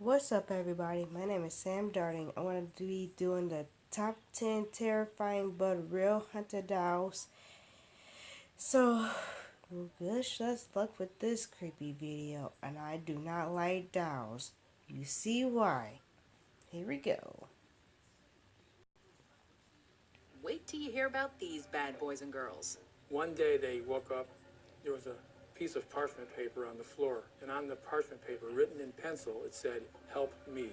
What's up, everybody? My name is Sam Darting. I want to be doing the top 10 terrifying but real haunted dolls. So, wish us luck with this creepy video. And I do not like dolls. You see why. Here we go. Wait till you hear about these bad boys and girls. One day they woke up, there was a piece of parchment paper on the floor, and on the parchment paper, written in pencil, it said, "Help me."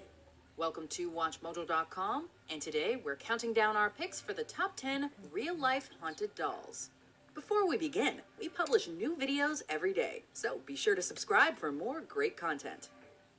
Welcome to WatchMojo.com, and today we're counting down our picks for the top 10 real-life haunted dolls. Before we begin, we publish new videos every day, so be sure to subscribe for more great content.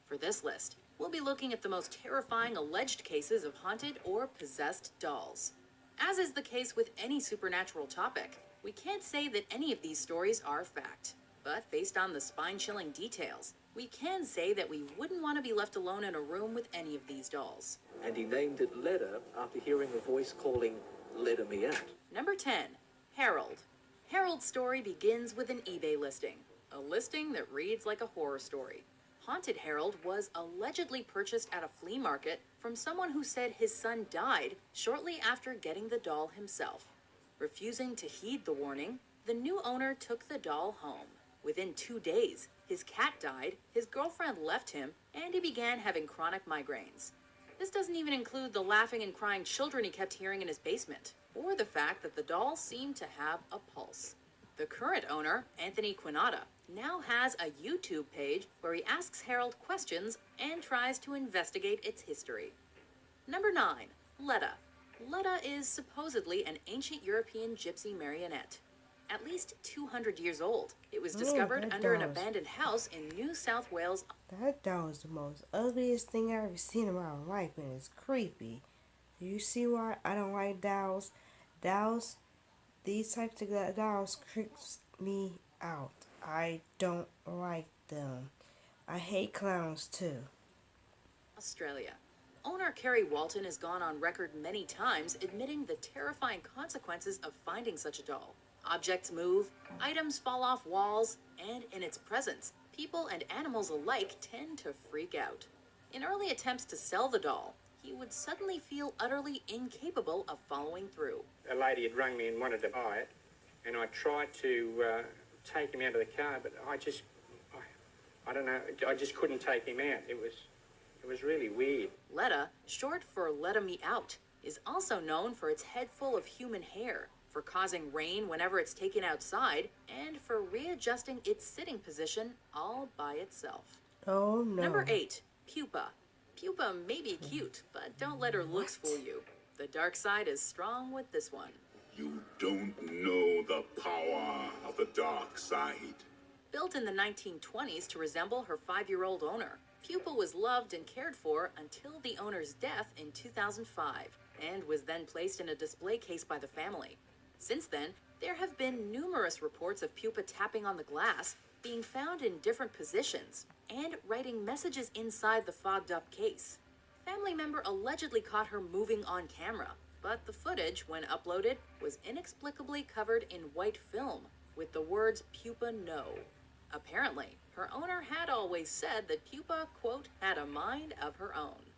For this list, we'll be looking at the most terrifying alleged cases of haunted or possessed dolls. As is the case with any supernatural topic, we can't say that any of these stories are fact. But based on the spine-chilling details, we can say that we wouldn't want to be left alone in a room with any of these dolls. And he named it Leda after hearing a voice calling, "Leda me out." Number 10. Harold. Harold's story begins with an eBay listing. A listing that reads like a horror story. Haunted Harold was allegedly purchased at a flea market from someone who said his son died shortly after getting the doll himself. Refusing to heed the warning, the new owner took the doll home. Within 2 days, his cat died, his girlfriend left him, and he began having chronic migraines. This doesn't even include the laughing and crying children he kept hearing in his basement, or the fact that the doll seemed to have a pulse. The current owner, Anthony Quinata, now has a YouTube page where he asks Harold questions and tries to investigate its history. Number 9. Leda. Leda is supposedly an ancient European gypsy marionette. At least 200 years old, it was discovered under an abandoned house in New South Wales. That doll is the most ugliest thing I've ever seen in my life, and it's creepy. Do you see why I don't like dolls? Dolls, these types of dolls creeps me out. I don't like them. I hate clowns too. Australia. Owner Kerry Walton has gone on record many times admitting the terrifying consequences of finding such a doll. Objects move, items fall off walls, and in its presence, people and animals alike tend to freak out. In early attempts to sell the doll, he would suddenly feel utterly incapable of following through. A lady had rung me and wanted to buy it, and I tried to take him out of the car, but I don't know, I just couldn't take him out. It was really weird. Leda, short for Leda Me Out, is also known for its head full of human hair, for causing rain whenever it's taken outside, and for readjusting its sitting position all by itself. Oh no. Number 8. Pupa. Pupa may be cute, but don't let her looks fool you. The dark side is strong with this one. You don't know the power of the dark side. Built in the 1920s to resemble her 5-year-old owner, Pupa was loved and cared for until the owner's death in 2005, and was then placed in a display case by the family. Since then, there have been numerous reports of Pupa tapping on the glass, being found in different positions, and writing messages inside the fogged-up case. Family member allegedly caught her moving on camera, but the footage, when uploaded, was inexplicably covered in white film, with the words "Pupa No." Apparently, her owner had always said that Pupa, quote, had a mind of her own.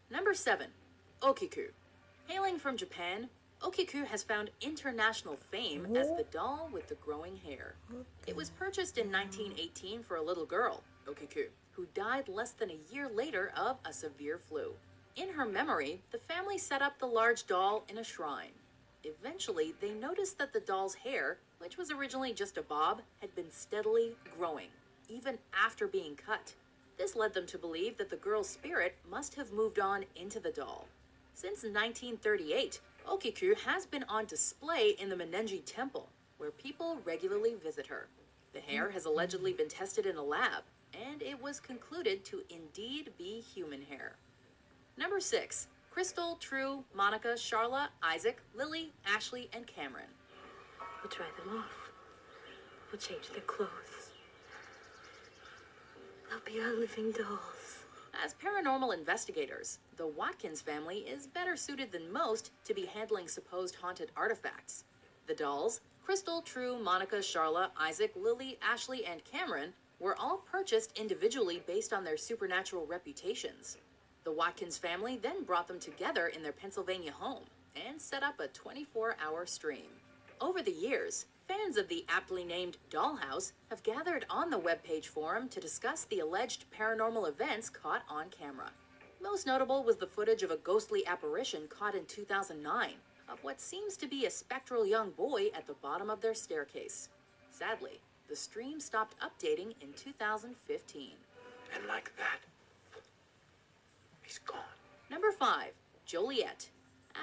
Number 7. Okiku. Hailing from Japan, Okiku has found international fame as the doll with the growing hair. It was purchased in 1918 for a little girl, Okiku, who died less than a year later of a severe flu. In her memory, the family set up the large doll in a shrine. Eventually, they noticed that the doll's hair, which was originally just a bob, had been steadily growing, even after being cut. This led them to believe that the girl's spirit must have moved on into the doll. Since 1938, Okiku has been on display in the Menenji Temple, where people regularly visit her. The hair has allegedly been tested in a lab, and it was concluded to indeed be human hair. Number 6. Crystal, True, Monica, Charla, Isaac, Lily, Ashley, and Cameron. We'll dry them off. We'll change their clothes. They'll be our living dolls. As paranormal investigators, the Watkins family is better suited than most to be handling supposed haunted artifacts. The dolls, Crystal, True, Monica, Charla, Isaac, Lily, Ashley, and Cameron, were all purchased individually based on their supernatural reputations. The Watkins family then brought them together in their Pennsylvania home and set up a 24-hour stream. Over the years, fans of the aptly named Dollhouse have gathered on the webpage forum to discuss the alleged paranormal events caught on camera. Most notable was the footage of a ghostly apparition caught in 2009 of what seems to be a spectral young boy at the bottom of their staircase. Sadly, the stream stopped updating in 2015. And like that, he's gone. Number 5. Joliet.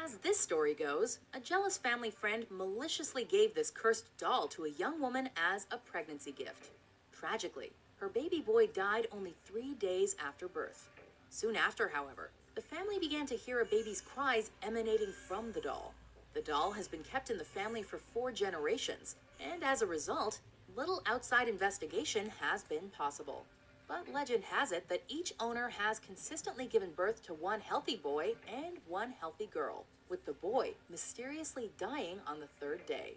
As this story goes, a jealous family friend maliciously gave this cursed doll to a young woman as a pregnancy gift. Tragically, her baby boy died only 3 days after birth. Soon after, however, the family began to hear a baby's cries emanating from the doll. The doll has been kept in the family for 4 generations, and as a result, little outside investigation has been possible. But legend has it that each owner has consistently given birth to one healthy boy and one healthy girl, with the boy mysteriously dying on the 3rd day.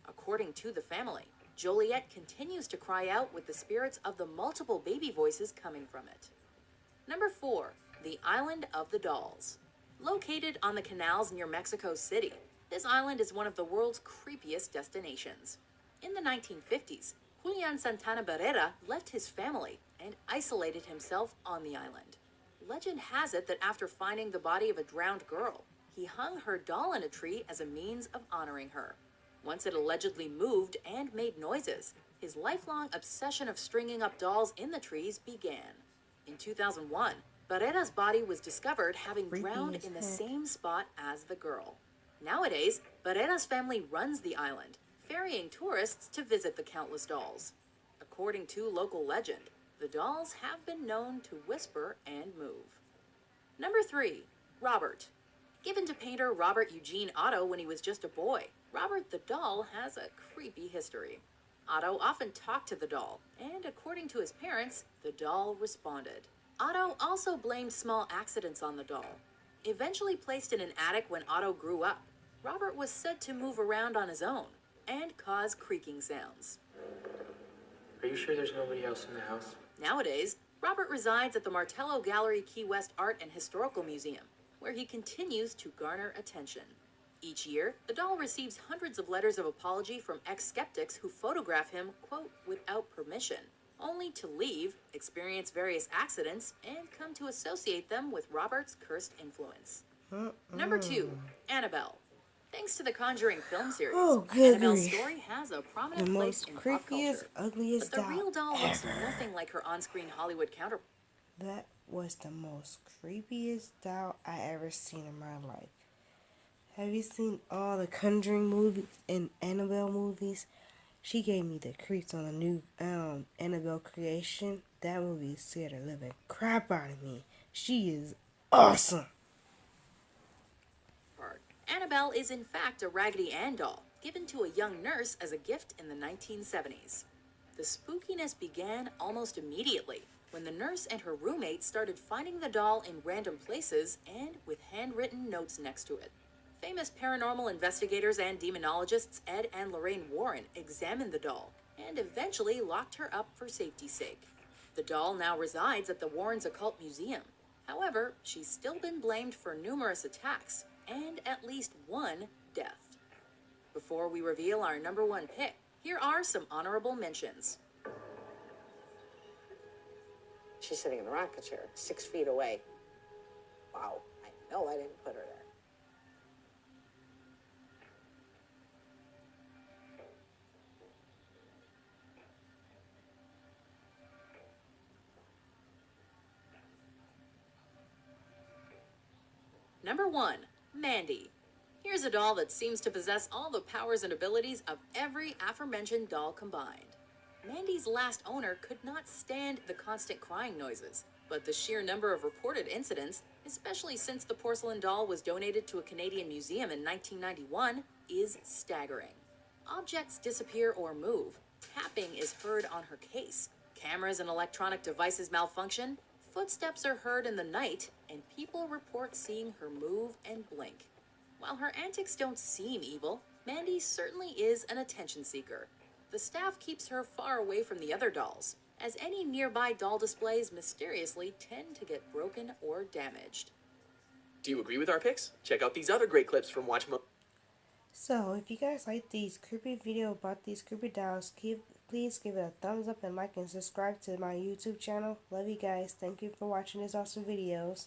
According to the family, Joliet continues to cry out with the spirits of the multiple baby voices coming from it. Number 4. The Island of the Dolls. Located on the canals near Mexico City, this island is one of the world's creepiest destinations. In the 1950s, Julian Santana Barrera left his family and isolated himself on the island. Legend has it that after finding the body of a drowned girl, he hung her doll in a tree as a means of honoring her. Once it allegedly moved and made noises, his lifelong obsession of stringing up dolls in the trees began. In 2001, Barrera's body was discovered having drowned in the same spot as the girl. Nowadays, Barrera's family runs the island, ferrying tourists to visit the countless dolls. According to local legend, the dolls have been known to whisper and move. Number 3. Robert. Given to painter Robert Eugene Otto when he was just a boy, Robert the doll has a creepy history. Otto often talked to the doll, and according to his parents, the doll responded. Otto also blamed small accidents on the doll. Eventually placed in an attic when Otto grew up, Robert was said to move around on his own and cause creaking sounds. Are you sure there's nobody else in the house? Nowadays, Robert resides at the Martello Gallery Key West Art and Historical Museum, where he continues to garner attention. Each year, the doll receives hundreds of letters of apology from ex-skeptics who photograph him, quote, without permission, only to leave, experience various accidents, and come to associate them with Robert's cursed influence. Number 2. Annabelle. Thanks to the Conjuring film series, Annabelle's story has a prominent place in pop culture. Ugliest But the real doll looks ever. nothing like her on-screen Hollywood counterpart. That was the most creepiest doll I ever seen in my life. Have you seen all the Conjuring movies and Annabelle movies? She gave me the creeps on the new Annabelle creation. That movie scared the living crap out of me. She is awesome. Annabelle is in fact a Raggedy Ann doll, given to a young nurse as a gift in the 1970s. The spookiness began almost immediately when the nurse and her roommate started finding the doll in random places and with handwritten notes next to it. Famous paranormal investigators and demonologists Ed and Lorraine Warren examined the doll and eventually locked her up for safety's sake. The doll now resides at the Warrens Occult Museum. However, she's still been blamed for numerous attacks and at least one death. Before we reveal our number 1 pick, here are some honorable mentions. She's sitting in the rocket chair, 6 feet away. Wow, I know I didn't put her there. Number 1. Mandy. Here's a doll that seems to possess all the powers and abilities of every aforementioned doll combined. Mandy's last owner could not stand the constant crying noises, but the sheer number of reported incidents, especially since the porcelain doll was donated to a Canadian museum in 1991, is staggering. Objects disappear or move, tapping is heard on her case, cameras and electronic devices malfunction, footsteps are heard in the night, and people report seeing her move and blink. While her antics don't seem evil, Mandy certainly is an attention seeker. The staff keeps her far away from the other dolls, as any nearby doll displays mysteriously tend to get broken or damaged. Do you agree with our picks? Check out these other great clips from Watch Mo. So, if you guys like these creepy video about these creepy dolls, please give it a thumbs up and like and subscribe to my YouTube channel. Love you guys. Thank you for watching these awesome videos.